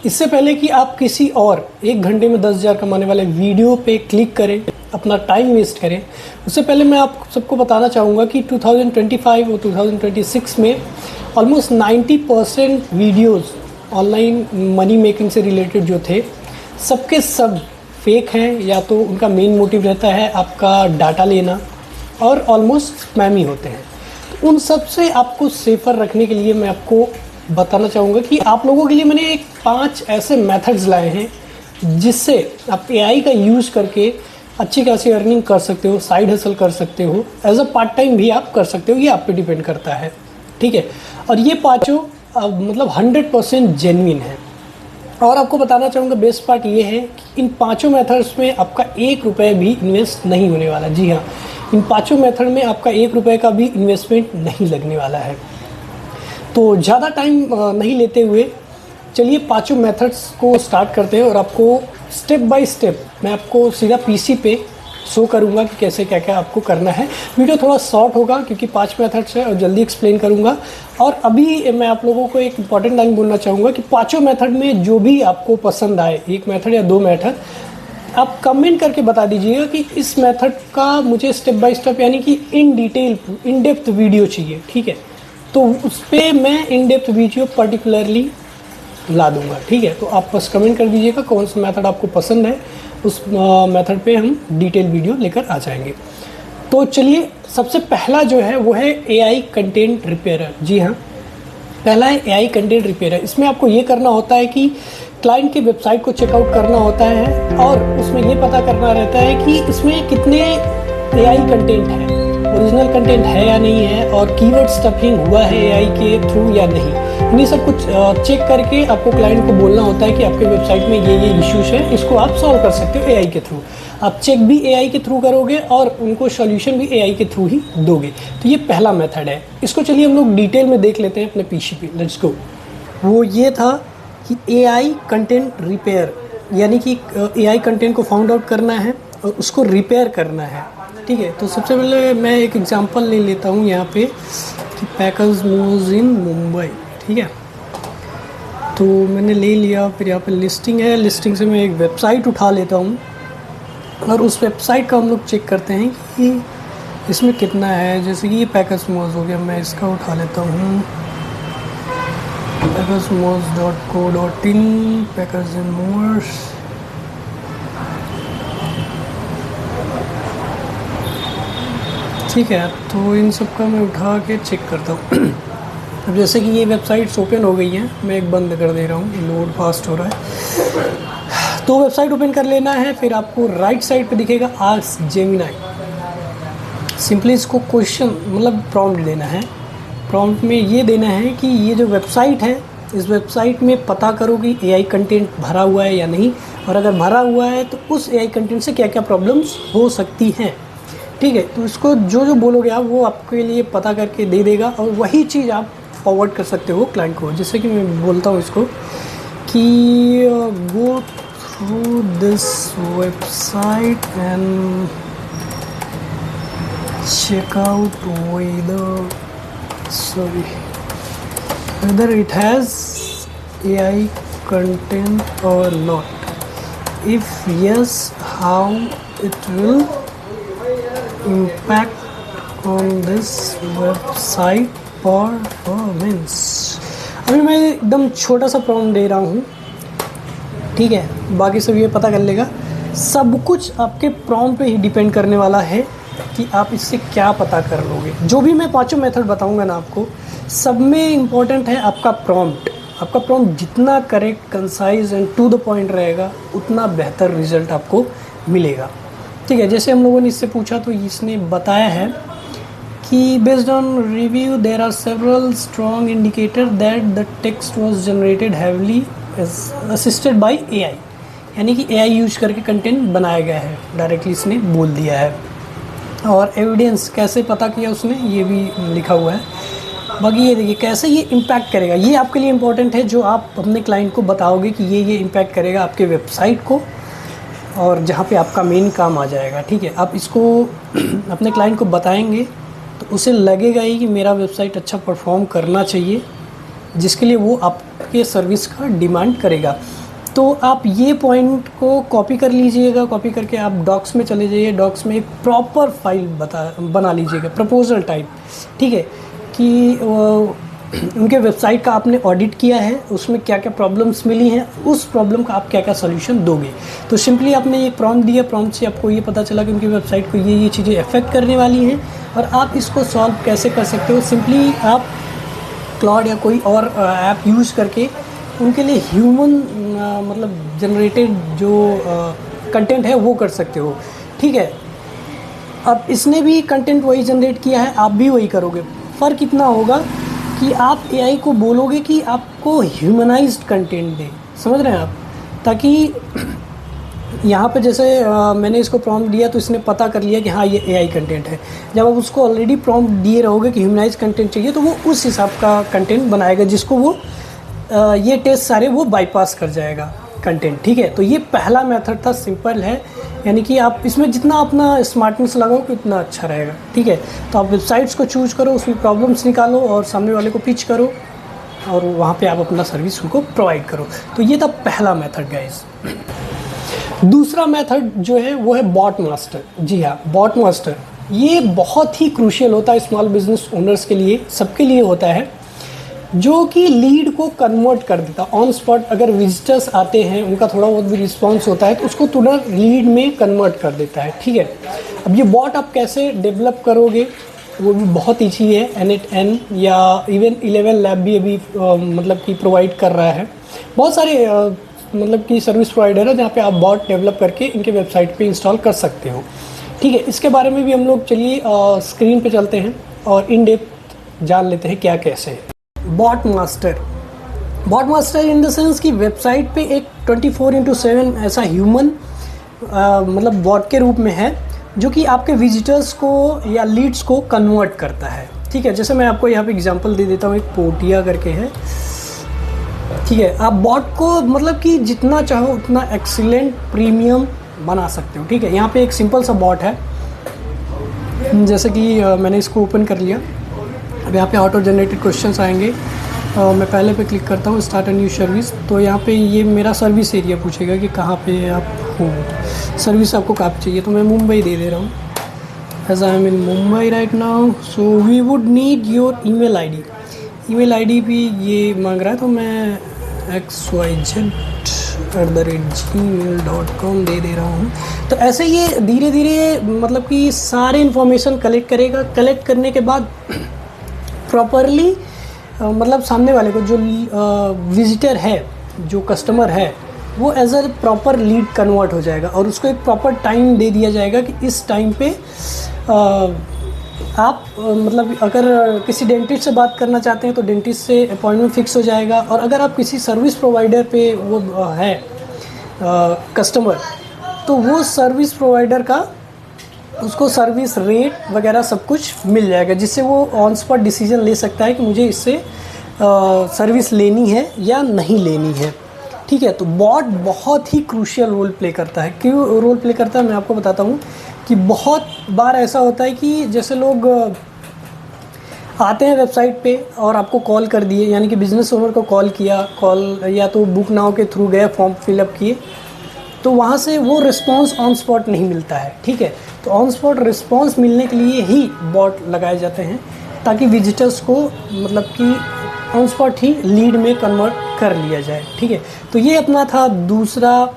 इससे पहले कि आप किसी और 1 घंटे में 10,000 कमाने वाले वीडियो पे क्लिक करें, अपना टाइम वेस्ट करें, उससे पहले मैं आप सबको बताना चाहूँगा कि 2025 और 2026 में almost 90% videos online money making से रिलेटेड जो थे सबके सब फेक हैं, या तो उनका मेन मोटिव रहता है आपका डाटा लेना और ऑलमोस्ट स्पैमी होते हैं। तो उन सब से आपको सेफ़र रखने के लिए मैं आपको बताना चाहूँगा कि आप लोगों के लिए मैंने एक 5 ऐसे मेथड्स लाए हैं जिससे आप एआई का यूज़ करके अच्छी खासी अर्निंग कर सकते हो, साइड हसल कर सकते हो, एज अ पार्ट टाइम भी आप कर सकते हो। ये आप पे डिपेंड करता है, ठीक है। और ये पाँचों मतलब 100% जेन्युइन है। और आपको बताना चाहूँगा बेस्ट पार्ट ये है कि इन 5 मेथड्स में आपका 1 रुपये भी इन्वेस्ट नहीं होने वाला। जी हाँ, इन 5 मेथड में आपका 1 रुपये का भी इन्वेस्टमेंट नहीं लगने वाला है। तो ज़्यादा टाइम नहीं लेते हुए चलिए 5 मेथड्स को स्टार्ट करते हैं और आपको स्टेप बाय स्टेप मैं आपको सीधा पीसी पे शो करूँगा कि कैसे क्या क्या आपको करना है। वीडियो थोड़ा शॉर्ट होगा क्योंकि 5 मेथड्स है और जल्दी एक्सप्लेन करूँगा। और अभी मैं आप लोगों को एक इंपॉर्टेंट लाइन बोलना चाहूँगा कि 5 मेथड में जो भी आपको पसंद आए, 1 मेथड या 2 मेथड, आप कमेंट करके बता दीजिएगा कि इस मेथड का मुझे स्टेप बाय स्टेप यानी कि in detail in depth video चाहिए, ठीक है। तो उस पर मैं इन डेप्थ वीडियो पर्टिकुलरली ला दूंगा, ठीक है। तो आप बस कमेंट कर दीजिएगा कौन सा मेथड आपको पसंद है, उस मेथड पे हम डिटेल वीडियो लेकर आ जाएंगे। तो चलिए सबसे पहला जो है वो है एआई कंटेंट रिपेयरर। जी हाँ, पहला है एआई कंटेंट रिपेयरर। इसमें आपको ये करना होता है कि क्लाइंट की वेबसाइट को चेकआउट करना होता है और उसमें ये पता करना रहता है कि इसमें कितने एआई कंटेंट है, ओरिजिनल कंटेंट है या नहीं है, और कीवर्ड स्टफिंग हुआ है एआई के थ्रू या नहीं। इन्हीं सब कुछ चेक करके आपको क्लाइंट को बोलना होता है कि आपके वेबसाइट में ये इश्यूज है, इसको आप सॉल्व कर सकते हो एआई के थ्रू। आप चेक भी एआई के थ्रू करोगे और उनको सॉल्यूशन भी एआई के थ्रू ही दोगे। तो ये पहला मेथड है। इसको चलिए हम लोग डिटेल में देख लेते हैं अपने पीसी पे। Let's go. वो ये था कि एआई कंटेंट रिपेयर, यानी कि एआई कंटेंट को फाउंड आउट करना है और उसको रिपेयर करना है, ठीक है। तो सबसे पहले मैं एक एग्जांपल ले लेता हूँ यहाँ पे कि पैकर्स मूव्स इन मुंबई, ठीक है। तो मैंने ले लिया, फिर यहाँ पे लिस्टिंग है, लिस्टिंग से मैं एक वेबसाइट उठा लेता हूँ और उस वेबसाइट का हम लोग चेक करते हैं कि इसमें कितना है। जैसे कि ये पैकर्स मूव्स हो गया, मैं इसका उठा लेता हूँ, packersmoves.co.in, पैकर्स एंड मूवर्स। ठीक है, तो इन सब का मैं उठा के चेक करता हूँ। अब जैसे कि ये वेबसाइट्स ओपन हो गई हैं, मैं एक बंद कर दे रहा हूँ, लोड फास्ट हो रहा है। तो वेबसाइट ओपन कर लेना है, फिर आपको राइट साइड पे दिखेगा आस्क जेमिनाई। सिंपली इसको क्वेश्चन मतलब प्रॉम्प्ट देना है। प्रॉम्प्ट में ये देना है कि ये जो वेबसाइट है, इस वेबसाइट में पता करो कि एआई कंटेंट भरा हुआ है या नहीं, और अगर भरा हुआ है तो उस एआई कंटेंट से क्या क्या प्रॉब्लम्स हो सकती हैं, ठीक है। तो इसको जो जो बोलोगे आप वो आपके लिए पता करके दे देगा और वही चीज़ आप फॉरवर्ड कर सकते हो क्लाइंट को। जैसे कि मैं बोलता हूँ इसको कि go through this website and check out whether it has AI content or not. If yes, how it will impact on this website performance. अभी मैं एकदम छोटा सा प्रॉम्प्ट दे रहा हूँ, ठीक है। बाकी सब ये पता कर लेगा। सब कुछ आपके प्रॉम्प्ट पे ही डिपेंड करने वाला है कि आप इससे क्या पता कर लोगे। जो भी मैं 5 मेथड बताऊंगा ना आपको, सब में इम्पॉर्टेंट है आपका प्रॉम्प्ट। आपका प्रॉम्प्ट जितना correct, concise and to the point रहेगा, उतना बेहतर रिजल्ट आपको मिलेगा, ठीक है। जैसे हम लोगों ने इससे पूछा तो इसने बताया है कि based on review there are several strong indicator that the text was generated heavily assisted by AI, यानी कि एआई यूज करके कंटेंट बनाया गया है, डायरेक्टली इसने बोल दिया है। और एविडेंस कैसे पता किया उसने, ये भी लिखा हुआ है। बाकी ये देखिए कैसे ये इम्पैक्ट करेगा, ये आपके लिए इम्पोर्टेंट है, जो आप अपने क्लाइंट को बताओगे कि ये इम्पैक्ट करेगा आपके वेबसाइट को और जहाँ पे आपका मेन काम आ जाएगा, ठीक है। आप इसको अपने क्लाइंट को बताएंगे तो उसे लगेगा ही कि मेरा वेबसाइट अच्छा परफॉर्म करना चाहिए, जिसके लिए वो आपके सर्विस का डिमांड करेगा। तो आप ये पॉइंट को कॉपी कर लीजिएगा, कॉपी करके आप डॉक्स में चले जाइए, डॉक्स में एक प्रॉपर फाइल बना लीजिएगा प्रपोजल टाइप, ठीक है, कि उनके वेबसाइट का आपने ऑडिट किया है, उसमें क्या क्या प्रॉब्लम्स मिली हैं, उस प्रॉब्लम का आप क्या क्या सॉल्यूशन दोगे। तो सिंपली आपने एक प्रॉम्प्ट दिया, प्रॉम्प्ट से आपको ये पता चला कि उनकी वेबसाइट को ये चीज़ें अफेक्ट करने वाली हैं और आप इसको सॉल्व कैसे कर सकते हो। सिंपली आप क्लाउड या कोई और ऐप यूज़ करके उनके लिए ह्यूमन मतलब जनरेटेड जो कंटेंट है वो कर सकते हो, ठीक है। अब इसने भी कंटेंट वही जनरेट किया है, आप भी वही करोगे। फ़र्क इतना होगा कि आप एआई को बोलोगे कि आपको ह्यूमनाइज्ड कंटेंट दे, समझ रहे हैं आप, ताकि यहाँ पे जैसे मैंने इसको प्रॉम्प्ट दिया तो इसने पता कर लिया कि हाँ ये एआई कंटेंट है। जब आप उसको ऑलरेडी प्रॉम्प्ट दिए रहोगे कि ह्यूमनाइज्ड कंटेंट चाहिए तो वो उस हिसाब का कंटेंट बनाएगा, जिसको वो ये टेस्ट सारे वो बाईपास कर जाएगा कंटेंट, ठीक है। तो ये पहला मेथड था, सिंपल है, यानी कि आप इसमें जितना अपना स्मार्टनेस लगाओगे उतना अच्छा रहेगा, ठीक है। तो आप वेबसाइट्स को चूज़ करो, उसमें प्रॉब्लम्स निकालो और सामने वाले को पिच करो और वहाँ पे आप अपना सर्विस उनको प्रोवाइड करो। तो ये था पहला मेथड गाइस। दूसरा मेथड जो है वो है बॉट मास्टर। जी हाँ, बॉट मास्टर ये बहुत ही क्रूशियल होता है स्मॉल बिजनेस ओनर्स के लिए, सबके लिए होता है, जो कि लीड को कन्वर्ट कर देता ऑन स्पॉट। अगर विजिटर्स आते हैं, उनका थोड़ा बहुत भी रिस्पॉन्स होता है तो उसको तुरंत लीड में कन्वर्ट कर देता है, ठीक है। अब ये बॉट आप कैसे डेवलप करोगे वो भी बहुत ईजी है। N8N या इवन 11 लैब भी अभी मतलब कि प्रोवाइड कर रहा है। बहुत सारे मतलब कि सर्विस प्रोवाइडर है जहाँ पे आप बॉट डेवलप करके इनके वेबसाइट पे इंस्टॉल कर सकते हो, ठीक है। इसके बारे में भी हम लोग चलिए स्क्रीन पे चलते हैं और इन डेप्थ जान लेते हैं क्या कैसे है। Bot master in the sense कि वेबसाइट पे एक 24/7 ऐसा ह्यूमन मतलब बॉट के रूप में है जो कि आपके विजिटर्स को या लीड्स को कन्वर्ट करता है, ठीक है। जैसे मैं आपको यहाँ पे एग्जांपल दे देता हूँ, एक पोटिया करके है, ठीक है। आप बॉट को मतलब कि जितना चाहो उतना एक्सीलेंट प्रीमियम बना सकते हो, ठीक है। यहाँ पे एक सिंपल सा बॉट है, जैसे कि मैंने इसको ओपन कर लिया। अब यहाँ पे ऑटो जनरेटेड क्वेश्चंस आएंगे। मैं पहले पे क्लिक करता हूँ स्टार्ट अ न्यू सर्विस। तो यहाँ पे ये मेरा सर्विस एरिया पूछेगा कि कहाँ पे आप हो, सर्विस आपको कहाँ पे चाहिए। तो मैं मुंबई दे दे रहा हूँ, as I am in Mumbai right now. So we would need your email ID. Email ID भी ये मांग रहा है, तो मैं xyz@gmail.com दे रहा हूँ। तो ऐसे ये धीरे धीरे मतलब कि सारे इन्फॉर्मेशन कलेक्ट करेगा। कलेक्ट करने के बाद प्रॉपरली मतलब सामने वाले को जो विजिटर है, जो कस्टमर है, वो as a proper lead convert हो जाएगा और उसको एक प्रॉपर टाइम दे दिया जाएगा कि इस टाइम पे आप मतलब अगर किसी डेंटिस्ट से बात करना चाहते हैं तो डेंटिस्ट से अपॉइंटमेंट फिक्स हो जाएगा। और अगर आप किसी सर्विस प्रोवाइडर पे वो है कस्टमर, तो वो सर्विस प्रोवाइडर का उसको सर्विस रेट वगैरह सब कुछ मिल जाएगा, जिससे वो ऑन स्पॉट डिसीजन ले सकता है कि मुझे इससे सर्विस लेनी है या नहीं लेनी है, ठीक है। तो बॉट बहुत ही क्रूशियल रोल प्ले करता है। क्यों रोल प्ले करता है मैं आपको बताता हूँ कि बहुत बार ऐसा होता है कि जैसे लोग आते हैं वेबसाइट पे और आपको कॉल कर दिए, यानी कि बिज़नेस ओनर को कॉल किया, कॉल या तो बुक नाउ के थ्रू गए, फॉर्म फिलअप किए, तो वहाँ से वो रिस्पांस ऑन स्पॉट नहीं मिलता है, ठीक है। तो ऑन स्पॉट रिस्पांस मिलने के लिए ही बॉट लगाए जाते हैं, ताकि विजिटर्स को मतलब कि ऑन स्पॉट ही लीड में कन्वर्ट कर लिया जाए, ठीक है। तो ये अपना था दूसरा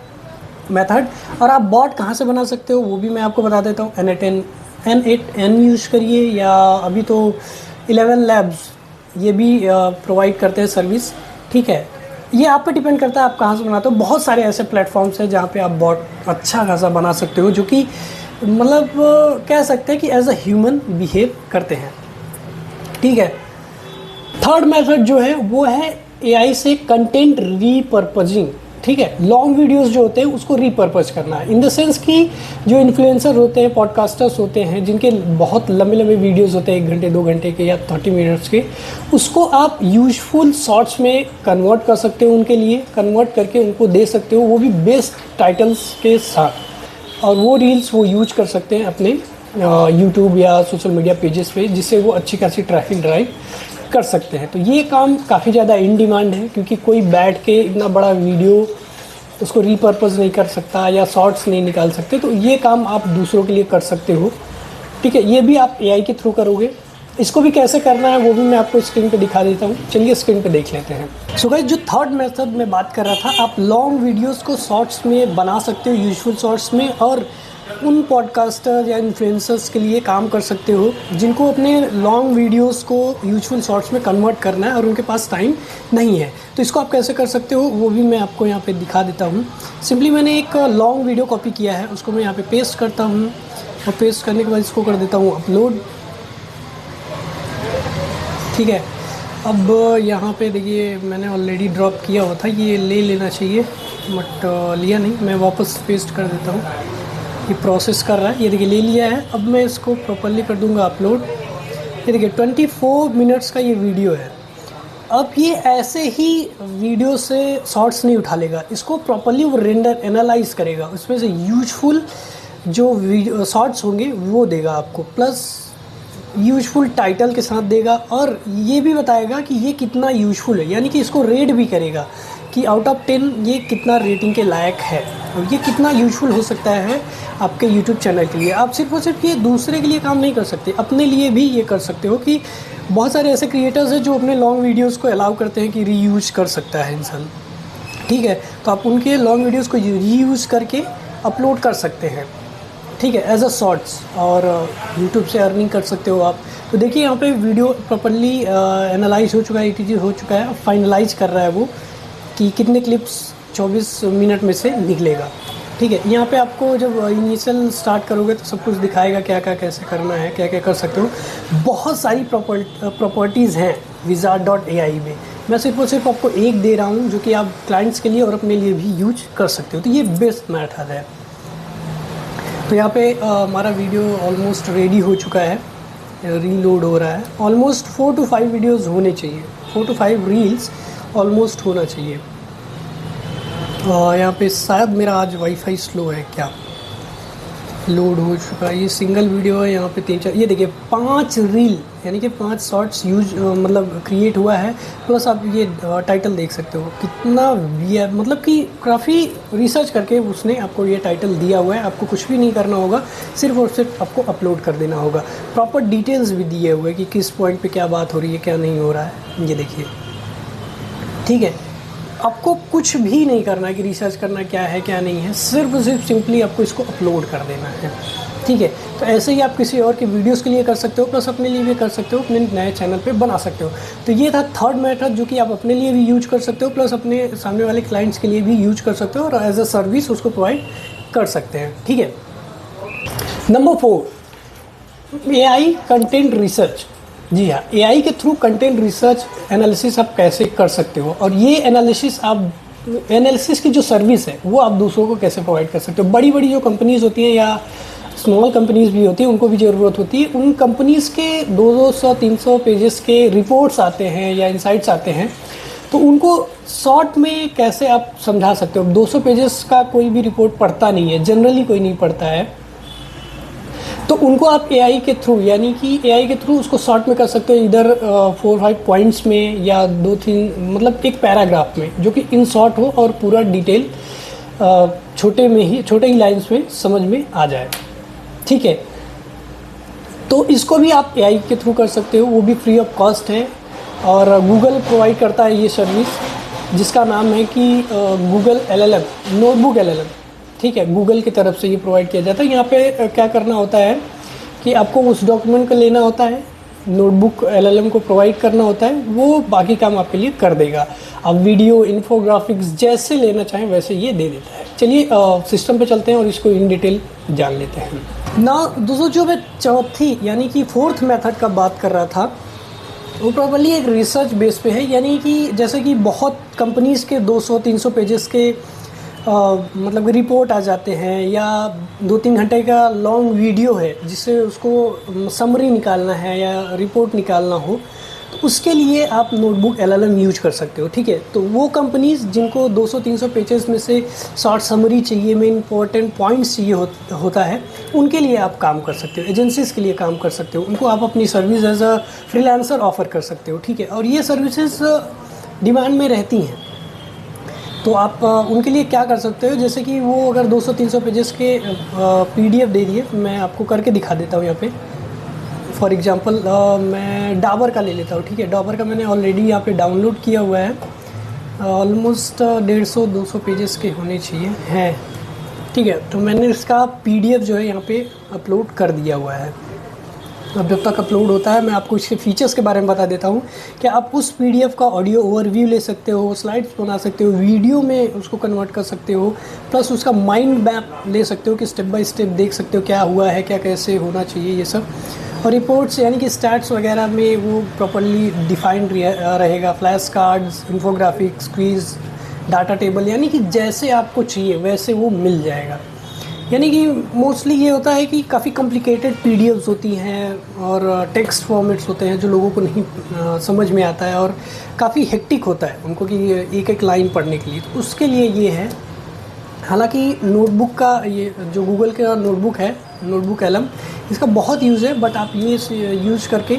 मेथड। और आप बॉट कहाँ से बना सकते हो वो भी मैं आपको बता देता हूँ। N8N यूज़ करिए, या अभी तो 11 लैब्स ये भी प्रोवाइड करते हैं सर्विस, ठीक है। ये आप पे डिपेंड करता है आप कहाँ से बनाते हो। बहुत सारे ऐसे प्लेटफॉर्म्स हैं जहाँ पे आप बॉट अच्छा खासा बना सकते हो, जो कि मतलब कह सकते हैं कि एज अ ह्यूमन बिहेव करते हैं, ठीक है। थर्ड मेथड जो है वो है एआई से कंटेंट रीपर्पजिंग, ठीक है। लॉन्ग वीडियोस जो होते हैं उसको रीपर्पज करना है, इन द सेंस कि जो इन्फ्लुएंसर होते हैं, पॉडकास्टर्स होते हैं, जिनके बहुत लंबे लंबे वीडियोस होते हैं 1 घंटे 2 घंटे के या 30 मिनट्स के, उसको आप यूजफुल शॉर्ट्स में कन्वर्ट कर सकते हो, उनके लिए कन्वर्ट करके उनको दे सकते हो, वो भी बेस्ट टाइटल्स के साथ। और वो रील्स वो यूज कर सकते हैं अपने यूट्यूब या सोशल मीडिया पेजेस पे, जिससे वो अच्छी खासी ट्रैफिक ड्राइव कर सकते हैं। तो ये काम काफ़ी ज़्यादा इन डिमांड है, क्योंकि कोई बैठ के इतना बड़ा वीडियो उसको रीपर्पज़ नहीं कर सकता या शॉर्ट्स नहीं निकाल सकते। तो ये काम आप दूसरों के लिए कर सकते हो, ठीक है। ये भी आप एआई के थ्रू करोगे। इसको भी कैसे करना है वो भी मैं आपको स्क्रीन पे दिखा देता हूँ। चलिए स्क्रीन पे देख लेते हैं। सो गाइस, जो थर्ड मेथड में बात कर रहा था, आप लॉन्ग वीडियोस को शॉर्ट्स में बना सकते हो, यूजुअल शॉर्ट्स में, और उन पॉडकास्टर या इन्फ्लुएंसर्स के लिए काम कर सकते हो जिनको अपने लॉन्ग वीडियोस को यूजुअल शॉर्ट्स में कन्वर्ट करना है और उनके पास टाइम नहीं है। तो इसको आप कैसे कर सकते हो वो भी मैं आपको यहाँ पे दिखा देता हूँ। सिंपली मैंने एक लॉन्ग वीडियो कॉपी किया है, उसको मैं यहाँ पे पेस्ट करता हूँ और पेस्ट करने के बाद इसको कर देता हूँ अपलोड, ठीक है। अब यहाँ पे देखिए मैंने ऑलरेडी ड्रॉप किया हुआ था, ये ले लेना चाहिए बट लिया नहीं। मैं वापस पेस्ट कर देता हूँ, ये प्रोसेस कर रहा है। ये देखिए ले लिया है। अब मैं इसको प्रॉपर्ली कर दूँगा अपलोड। ये देखिए 24 मिनट्स का ये वीडियो है। अब ये ऐसे ही वीडियो से शॉर्ट्स नहीं उठा लेगा, इसको प्रॉपर्ली वो रेंडर एनालाइज करेगा, उसमें से यूजफुल जो वीडियो शॉर्ट्स होंगे वो देगा आपको, प्लस यूजफुल टाइटल के साथ देगा, और ये भी बताएगा कि ये कितना यूजफुल है, यानी कि इसको रेट भी करेगा कि आउट ऑफ 10 ये कितना रेटिंग के लायक है और ये कितना यूजफुल हो सकता है आपके यूट्यूब चैनल के लिए। आप सिर्फ और सिर्फ ये दूसरे के लिए काम नहीं कर सकते, अपने लिए भी ये कर सकते हो कि बहुत सारे ऐसे क्रिएटर्स हैं जो अपने लॉन्ग वीडियोज़ को अलाउ करते हैं कि रीयूज कर सकता है इंसान, ठीक है। तो आप उनके लॉन्ग वीडियोज़ को रीयूज़ करके अपलोड कर सकते हैं, ठीक है, एज अ शॉर्ट्स, और यूट्यूब से अर्निंग कर सकते हो आप। तो देखिए यहाँ पे वीडियो प्रॉपर्ली एनालाइज हो चुका है, ETG हो चुका है, फाइनलाइज कर रहा है वो कि कितने क्लिप्स 24 मिनट में से निकलेगा, ठीक है। यहाँ पे आपको जब इनिशियल स्टार्ट करोगे तो सब कुछ दिखाएगा क्या क्या कैसे करना है, क्या क्या कर सकते हो। बहुत सारी प्रॉपर्टीज़ हैं Vizzard.ai में, मैं सिर्फ और सिर्फ आपको एक दे रहा हूँ जो कि आप क्लाइंट्स के लिए और अपने लिए भी यूज कर सकते हो। तो ये बेस्ट मेथड है। तो यहाँ पे हमारा वीडियो ऑलमोस्ट रेडी हो चुका है, रीलोड हो रहा है। ऑलमोस्ट 4 to 5 वीडियोज़ होने चाहिए, 4 to 5 रील्स ऑलमोस्ट होना चाहिए। यहाँ पे शायद मेरा आज वाईफाई स्लो है क्या, लोड हो चुका है। ये सिंगल वीडियो है, यहाँ पे 3-4, ये देखिए 5 रील यानी कि 5 शॉर्ट्स मतलब क्रिएट हुआ है, प्लस आप ये टाइटल देख सकते हो कितना ये, मतलब कि काफ़ी रिसर्च करके उसने आपको ये टाइटल दिया हुआ है। आपको कुछ भी नहीं करना होगा, सिर्फ और सिर्फ आपको अपलोड कर देना होगा। प्रॉपर डिटेल्स भी दिए हुए कि किस पॉइंट पे क्या बात हो रही है, क्या नहीं हो रहा है, ये देखिए, ठीक है। आपको कुछ भी नहीं करना है कि रिसर्च करना क्या है क्या नहीं है, सिर्फ सिंपली आपको इसको अपलोड कर देना है, ठीक है। तो ऐसे ही आप किसी और के वीडियोस के लिए कर सकते हो, प्लस अपने लिए भी कर सकते हो, अपने नए चैनल पे बना सकते हो। तो ये था थर्ड मेथड जो कि आप अपने लिए भी यूज कर सकते हो, प्लस अपने सामने वाले क्लाइंट्स के लिए भी यूज कर सकते हो और एज अ सर्विस उसको प्रोवाइड कर सकते हैं, ठीक है। Number 4, AI content research. जी हाँ, AI के थ्रू कंटेंट रिसर्च एनालिसिस आप कैसे कर सकते हो, और ये एनालिसिस की जो सर्विस है वो आप दूसरों को कैसे प्रोवाइड कर सकते हो। बड़ी बड़ी जो कंपनीज़ होती हैं या स्मॉल कंपनीज़ भी होती हैं, उनको भी ज़रूरत होती है। उन कंपनीज़ के 200-300 पेजेस के रिपोर्ट्स आते हैं या इनसाइट्स आते हैं, तो उनको शॉर्ट में कैसे आप समझा सकते हो। 200 पेजेस का कोई भी रिपोर्ट पढ़ता नहीं है, जनरली कोई नहीं पढ़ता है, तो उनको आप AI के थ्रू, यानी कि AI के थ्रू उसको शॉर्ट में कर सकते हो, इधर 4-5 पॉइंट्स में या 2-3, मतलब एक पैराग्राफ में, जो कि इन शॉर्ट हो और पूरा डिटेल छोटे ही लाइंस में समझ में आ जाए, ठीक है। तो इसको भी आप AI के थ्रू कर सकते हो, वो भी फ्री ऑफ कॉस्ट है, और गूगल प्रोवाइड करता है ये सर्विस जिसका नाम है कि गूगल LLM, नोटबुक LLM, ठीक है। गूगल की तरफ से ये प्रोवाइड किया जाता है। यहाँ पे क्या करना होता है कि आपको उस डॉक्यूमेंट को लेना होता है, नोटबुक LLM को प्रोवाइड करना होता है, वो बाकी काम आपके लिए कर देगा। आप वीडियो, इन्फोग्राफिक्स जैसे लेना चाहें वैसे ये दे देता है। चलिए सिस्टम पे चलते हैं और इसको इन डिटेल जान लेते हैं ना। दोस्तों, जो मैं चौथी यानी कि 4th मेथड का बात कर रहा था, वो प्रॉपर्ली एक रिसर्च बेस पे है। यानी कि जैसे कि बहुत कंपनीज़ के 200-300 पेजेस के मतलब रिपोर्ट आ जाते हैं, या 2-3 घंटे का लॉन्ग वीडियो है जिससे उसको समरी निकालना है या रिपोर्ट निकालना हो, उसके लिए आप नोटबुक LLM यूज कर सकते हो, ठीक है। तो वो कंपनीज़ जिनको 200-300 पेजेस में से शॉर्ट समरी चाहिए, में इंपॉर्टेंट पॉइंट्स चाहिए होता है, उनके लिए आप काम कर सकते हो। एजेंसीज़ के लिए काम कर सकते हो, उनको आप अपनी service as a freelancer offer कर सकते हो, ठीक है। और ये सर्विसेज डिमांड में रहती हैं, तो आप उनके लिए क्या कर सकते हो, जैसे कि वो अगर 200-300 पेजेस के PDF दे दिए, मैं आपको करके दिखा देता हूँ यहाँ पे। फॉर एग्ज़ाम्पल मैं डाबर का ले लेता हूँ, ठीक है। डाबर का मैंने ऑलरेडी यहाँ पे डाउनलोड किया हुआ है, ऑलमोस्ट 150-200 पेजेस के होने चाहिए हैं, ठीक है। तो मैंने इसका PDF जो है यहाँ पे अपलोड कर दिया हुआ है। अब जब तक अपलोड होता है मैं आपको इसके फीचर्स के बारे में बता देता हूँ कि आप उस PDF का ऑडियो ओवरव्यू ले सकते हो, स्लाइड्स बना सकते हो, वीडियो में उसको कन्वर्ट कर सकते हो, प्लस उसका माइंड मैप ले सकते हो कि स्टेप बाय स्टेप देख सकते हो क्या हुआ है, क्या कैसे होना चाहिए ये सब। और रिपोर्ट्स यानी कि स्टैट्स वगैरह में वो प्रॉपर्ली डिफाइंड रहेगा, flash cards, infographics, quiz, data table, यानी कि जैसे आपको चाहिए वैसे वो मिल जाएगा। यानी कि मोस्टली ये होता है कि काफ़ी कॉम्प्लिकेटेड PDFs होती हैं और टेक्स्ट फॉर्मेट्स होते हैं जो लोगों को नहीं समझ में आता है, और काफ़ी हेक्टिक होता है उनको कि एक एक लाइन पढ़ने के लिए, तो उसके लिए ये है। हालांकि नोटबुक का ये जो गूगल का नोटबुक है, नोटबुक LM, इसका बहुत यूज़ है, बट आप ये यूज़ करके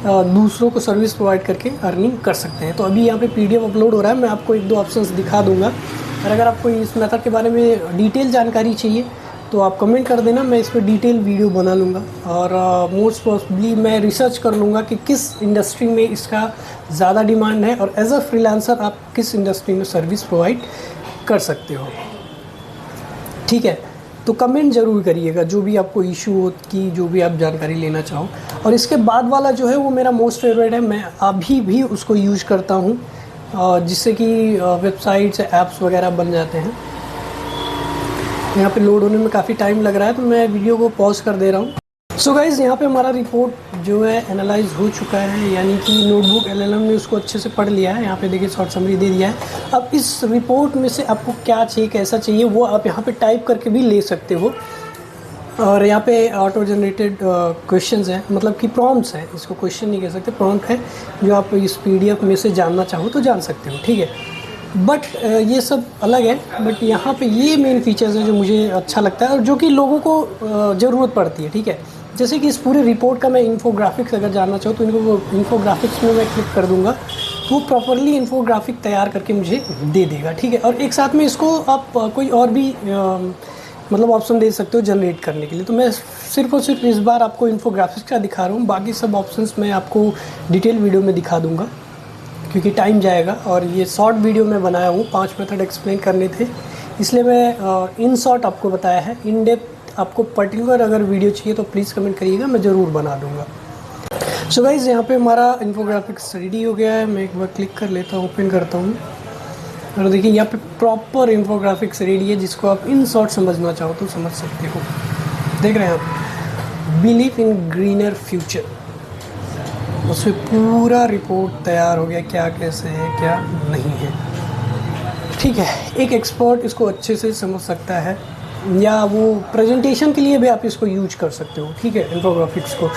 दूसरों को सर्विस प्रोवाइड करके अर्निंग कर सकते हैं। तो अभी यहाँ पे PDF अपलोड हो रहा है, मैं आपको 1-2 ऑप्शंस दिखा दूंगा, और अगर आपको इस मेथड के बारे में डिटेल जानकारी चाहिए तो आप कमेंट कर देना, मैं इस पर डिटेल वीडियो बना लूँगा। और मोस्ट पॉसिबली मैं रिसर्च कर लूँगा कि किस इंडस्ट्री में इसका ज़्यादा डिमांड है, और एज अ फ्रीलांसर आप किस इंडस्ट्री में सर्विस प्रोवाइड कर सकते हो, ठीक है। तो कमेंट ज़रूर करिएगा जो भी आपको इशू हो, की जो भी आप जानकारी लेना चाहो। और इसके बाद वाला जो है वो मेरा मोस्ट फेवरेट है, मैं अभी भी उसको यूज करता हूँ, जिससे कि वेबसाइट्स, ऐप्स वगैरह बन जाते हैं। यहाँ पे लोड होने में काफ़ी टाइम लग रहा है, तो मैं वीडियो को पॉज कर दे रहा हूँ। सो गाइज़, यहाँ पे हमारा रिपोर्ट जो है एनालाइज हो चुका है, यानी कि नोटबुक LLM ने उसको अच्छे से पढ़ लिया है। यहाँ पे देखिए शॉर्ट समरी दे दिया है। अब इस रिपोर्ट में से आपको क्या चाहिए, कैसा चाहिए, वो आप यहाँ पे टाइप करके भी ले सकते हो। और यहाँ पे ऑटो जनरेटेड क्वेश्चंस हैं, मतलब कि प्रॉम्प्ट्स हैं, इसको क्वेश्चन नहीं कह सकते, प्रॉम्प्ट है, जो आप इस PDF में से जानना चाहो तो जान सकते हो, ठीक है। बट ये सब अलग है, बट यहाँ पे ये मेन फीचर्स हैं जो मुझे अच्छा लगता है और जो कि लोगों को ज़रूरत पड़ती है, ठीक है। जैसे कि इस पूरे रिपोर्ट का मैं इन्फोग्राफिक्स अगर जानना चाहूँ तो इनको वो इन्फोग्राफिक्स में मैं क्लिक कर दूँगा, तो वो प्रॉपरली इन्फोग्राफिक तैयार करके मुझे दे देगा, ठीक है। और एक साथ में इसको आप कोई और भी मतलब ऑप्शन दे सकते हो जनरेट करने के लिए। तो मैं सिर्फ और सिर्फ इस बार आपको इन्फोग्राफिक्स का दिखा रहा हूँ, बाकी सब ऑप्शंस मैं आपको डिटेल वीडियो में दिखा दूँगा क्योंकि टाइम जाएगा। और ये शॉर्ट वीडियो मैं बनाया हूँ, 5 मेथड एक्सप्लेन करने थे, इसलिए मैं इन शॉर्ट आपको बताया है। इन डेप्थ आपको पर्टिकुलर अगर वीडियो चाहिए तो प्लीज़ कमेंट करिएगा, मैं ज़रूर बना दूँगा। सो गाइज़, यहाँ पे हमारा इन्फोग्राफिक्स रेडी हो गया है। मैं एक बार क्लिक कर लेता हूँ, ओपन करता हूँ, और देखिए यहाँ पे प्रॉपर इन्फोग्राफिक्स रेडी है, जिसको आप इन शॉर्ट समझना चाहो तो समझ सकते हो। देख रहे हैं आप, बिलीव इन ग्रीनर फ्यूचर, उसमें पूरा रिपोर्ट तैयार हो गया, क्या कैसे है क्या नहीं है, ठीक है। एक एक्सपर्ट इसको अच्छे से समझ सकता है, या वो प्रेजेंटेशन के लिए भी आप इसको यूज कर सकते हो, ठीक है, इन्फोग्राफिक्स को।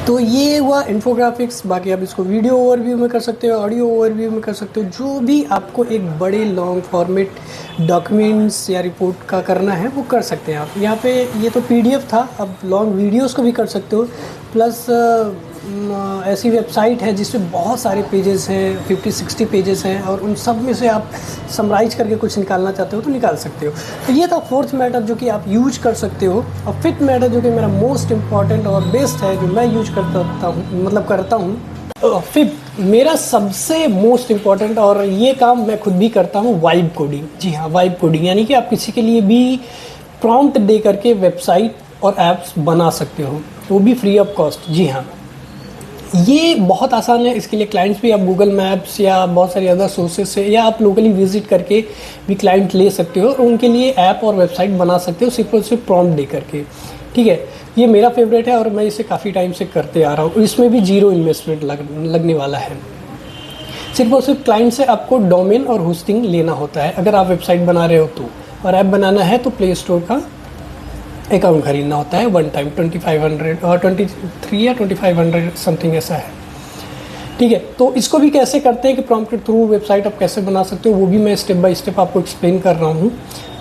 तो ये हुआ इन्फोग्राफिक्स। बाकी आप इसको वीडियो ओवरव्यू में कर सकते हो, ऑडियो ओवरव्यू में कर सकते हो, जो भी आपको एक बड़े लॉन्ग फॉर्मेट डॉक्यूमेंट्स या रिपोर्ट का करना है वो कर सकते हैं आप। यहाँ पे ये तो PDF था, अब लॉन्ग वीडियोस को भी कर सकते हो। प्लस ऐसी वेबसाइट है जिसमें बहुत सारे पेजेस हैं, 50-60 पेजेस हैं, और उन सब में से आप समराइज करके कुछ निकालना चाहते हो तो निकाल सकते हो। तो ये था फोर्थ मैटर जो कि आप यूज कर सकते हो। और फिफ्थ मैटर जो कि मेरा मोस्ट इम्पॉर्टेंट और बेस्ट है, जो मैं यूज करता हूँ फिफ्थ, मेरा सबसे मोस्ट इम्पॉर्टेंट, और ये काम मैं खुद भी करता हूँ, वाइब कोडिंग। जी हाँ, वाइब कोडिंग, यानी कि आप किसी के लिए भी प्रॉम्प्ट दे करके वेबसाइट और ऐप्स बना सकते हो, वो भी फ्री ऑफ कॉस्ट। जी हाँ, ये बहुत आसान है। इसके लिए क्लाइंट्स भी आप गूगल मैप्स या बहुत सारे अदर सोर्सेज से, या आप लोकली विजिट करके भी क्लाइंट ले सकते हो और उनके लिए ऐप और वेबसाइट बना सकते हो सिर्फ और सिर्फ प्रॉम्प्ट दे करके, ठीक है। ये मेरा फेवरेट है और मैं इसे काफ़ी टाइम से करते आ रहा हूँ। इसमें भी 0 इन्वेस्टमेंट लगने वाला है। सिर्फ और सिर्फ क्लाइंट से आपको डोमेन और होस्टिंग लेना होता है अगर आप वेबसाइट बना रहे हो तो, और ऐप बनाना है तो प्ले स्टोर का अकाउंट खरीदना होता है वन टाइम, 2500 और 23 या 2500 समथिंग ऐसा है। ठीक है, तो इसको भी कैसे करते हैं कि प्रॉम्प्ट के थ्रू वेबसाइट आप कैसे बना सकते हो, वो भी मैं स्टेप बाय स्टेप आपको एक्सप्लेन कर रहा हूँ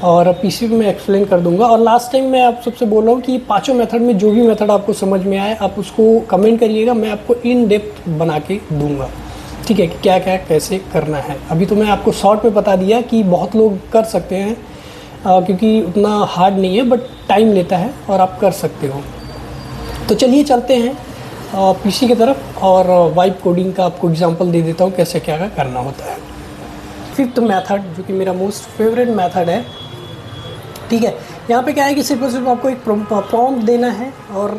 और पीसी पे मैं एक्सप्लेन कर दूंगा। और लास्ट टाइम मैं आप सबसे बोल रहा हूँ कि पांचों मेथड में जो भी मेथड आपको समझ में आए आप उसको कमेंट करिएगा, मैं आपको इन डेप्थ बना के दूंगा, ठीक है, कि क्या क्या कैसे करना है। अभी तो मैं आपको शॉर्ट में बता दिया कि बहुत लोग कर सकते हैं क्योंकि उतना हार्ड नहीं है, बट टाइम लेता है और आप कर सकते हो। तो चलिए चलते हैं पीसी की तरफ और वाइब कोडिंग का आपको एग्जांपल दे देता हूँ कैसे क्या करना होता है। फिफ्थ मेथड जो कि मेरा मोस्ट फेवरेट मेथड है, ठीक है, यहाँ पे क्या है कि सिर्फ और सिर्फ आपको एक प्रॉम्प्ट देना है और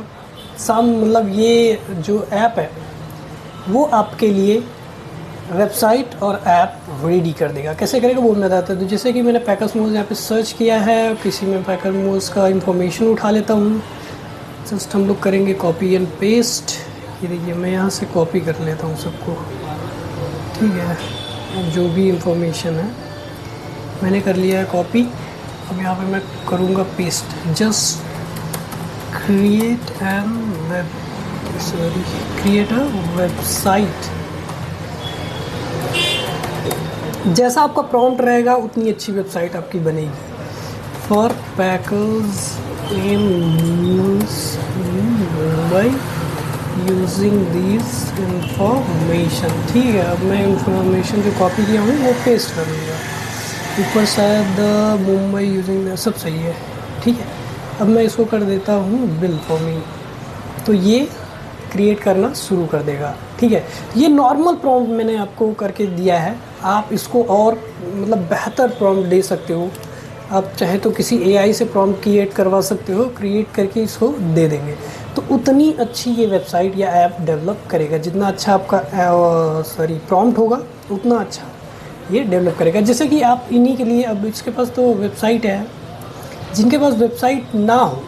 मतलब ये जो ऐप है वो आपके लिए वेबसाइट और ऐप रेडी कर देगा। कैसे करेगा वो मैं बताता हूँ। तो जैसे कि मैंने पैकर्स मोज यहाँ पे सर्च किया है, किसी में पैकर मोज का इंफॉर्मेशन उठा लेता हूँ। जस्ट हम लोग करेंगे कॉपी एंड पेस्ट। ये देखिए मैं यहाँ से कॉपी कर लेता हूँ सबको, ठीक है, जो भी इंफॉर्मेशन है मैंने कर लिया है कॉपी। अब यहाँ पे मैं करूँगा paste. Just create a website. जैसा आपका प्रॉम्प्ट रहेगा उतनी अच्छी वेबसाइट आपकी बनेगी। For packers in Mumbai using this information, ठीक है। अब मैं इंफॉर्मेशन जो कॉपी किया हूँ वो पेस्ट करूँगा। ऊपर शायद मुंबई यूजिंग सब सही है, ठीक है। अब मैं इसको कर देता हूँ बिल फॉर्मिंग, तो ये क्रिएट करना शुरू कर देगा, ठीक है। ये नॉर्मल प्रॉम्प्ट मैंने आपको करके दिया है, आप इसको और मतलब बेहतर प्रॉम्प्ट दे सकते हो। आप चाहे तो किसी एआई से प्रॉम्प्ट क्रिएट करवा सकते हो, क्रिएट करके इसको दे देंगे तो उतनी अच्छी ये वेबसाइट या ऐप डेवलप करेगा। जितना अच्छा आपका प्रॉम्प्ट होगा उतना अच्छा ये डेवलप करेगा। जैसे कि आप इन्हीं के लिए, अब इसके पास तो वेबसाइट है, जिनके पास वेबसाइट ना हो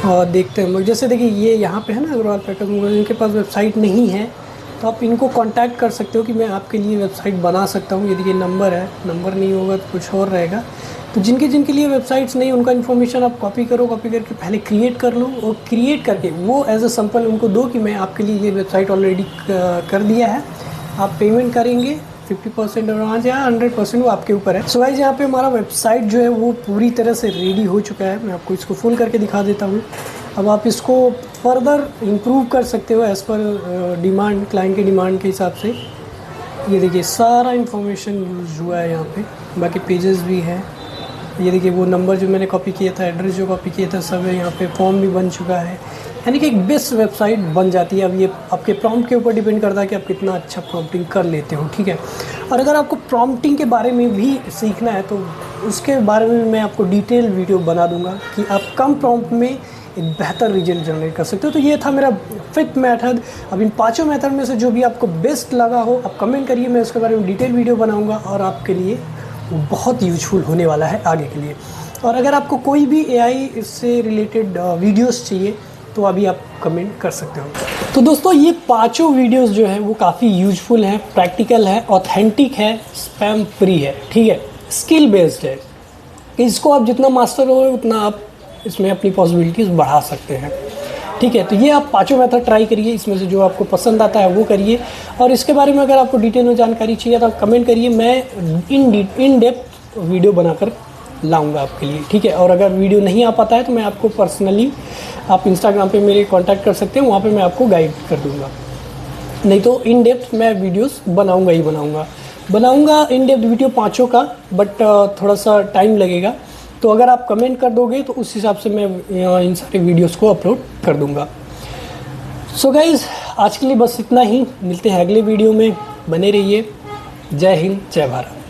और देखते हैं हम लोग, जैसे देखिए ये यहाँ पे है ना अग्रवाल पैकर्स, जिनके पास वेबसाइट नहीं है तो आप इनको कांटेक्ट कर सकते हो कि मैं आपके लिए वेबसाइट बना सकता हूँ। ये देखिए नंबर है, नंबर नहीं होगा तो कुछ और रहेगा। तो जिनके लिए वेबसाइट्स नहीं, उनका इन्फॉर्मेशन आप कॉपी करो, कॉपी करके पहले क्रिएट कर लो और क्रिएट करके वो एज अ सैंपल उनको दो कि मैं आपके लिए ये वेबसाइट ऑलरेडी कर दिया है। आप पेमेंट करेंगे 50% एडवांस या 100%, वो आपके ऊपर है। सो गाइस यहाँ पे हमारा वेबसाइट जो है वो पूरी तरह से रेडी हो चुका है। मैं आपको इसको फुल करके दिखा देता हूँ। अब आप इसको फर्दर इम्प्रूव कर सकते हो एज़ पर डिमांड, क्लाइंट के डिमांड के हिसाब से। ये देखिए सारा इन्फॉर्मेशन यूज़ हुआ है यहाँ पे, बाकी पेजेस भी है। ये देखिए वो नंबर जो मैंने कॉपी किया था, एड्रेस जो कॉपी किया था, सब है यहाँ पे। फॉर्म भी बन चुका है, यानी कि एक बेस्ट वेबसाइट बन जाती है। अब ये आपके प्रॉम्प्ट के ऊपर डिपेंड करता है कि आप कितना अच्छा प्रॉम्प्टिंग कर लेते हो, ठीक है। और अगर आपको प्रॉम्प्टिंग के बारे में भी सीखना है तो उसके बारे में मैं आपको डिटेल वीडियो बना दूंगा कि आप कम प्रॉम्प्ट में एक बेहतर रिजल्ट जनरेट कर सकते हो। तो ये था मेरा फिफ्थ मेथड। अब इन पांचों मेथड में से जो भी आपको बेस्ट लगा हो आप कमेंट करिए, मैं उसके बारे में डिटेल वीडियो बनाऊंगा और आपके लिए वो बहुत यूजफुल होने वाला है आगे के लिए। और अगर आपको कोई भी एआई इससे रिलेटेड वीडियोस चाहिए तो अभी आप कमेंट कर सकते हो। तो दोस्तों ये पांचों वीडियोस जो हैं वो काफ़ी यूजफुल हैं, प्रैक्टिकल है, ऑथेंटिक है, स्पैम फ्री है, ठीक है, स्किल बेस्ड है। इसको आप जितना मास्टर हो उतना आप इसमें अपनी पॉसिबिलिटीज़ बढ़ा सकते हैं, ठीक है। तो ये आप पांचों मेथड ट्राई करिए, इसमें से जो आपको पसंद आता है वो करिए। और इसके बारे में अगर आपको डिटेल में जानकारी चाहिए तो आप कमेंट करिए, मैं इन डेप्थ वीडियो बनाकर लाऊंगा आपके लिए, ठीक है। और अगर वीडियो नहीं आ पाता है तो मैं आपको पर्सनली, आप इंस्टाग्राम पे मेरे कांटेक्ट कर सकते हैं, वहाँ पे मैं आपको गाइड कर दूंगा। नहीं तो इन डेप्थ मैं वीडियोस बनाऊंगा ही बनाऊंगा इन डेप्थ वीडियो पांचों का, बट थोड़ा सा टाइम लगेगा। तो अगर आप कमेंट कर दोगे तो उस हिसाब से मैं इन सारे वीडियोस को अपलोड कर दूंगा। सो गाइज आज के लिए बस इतना ही, मिलते हैं अगले वीडियो में, बने रहिए। जय हिंद, जय भारत।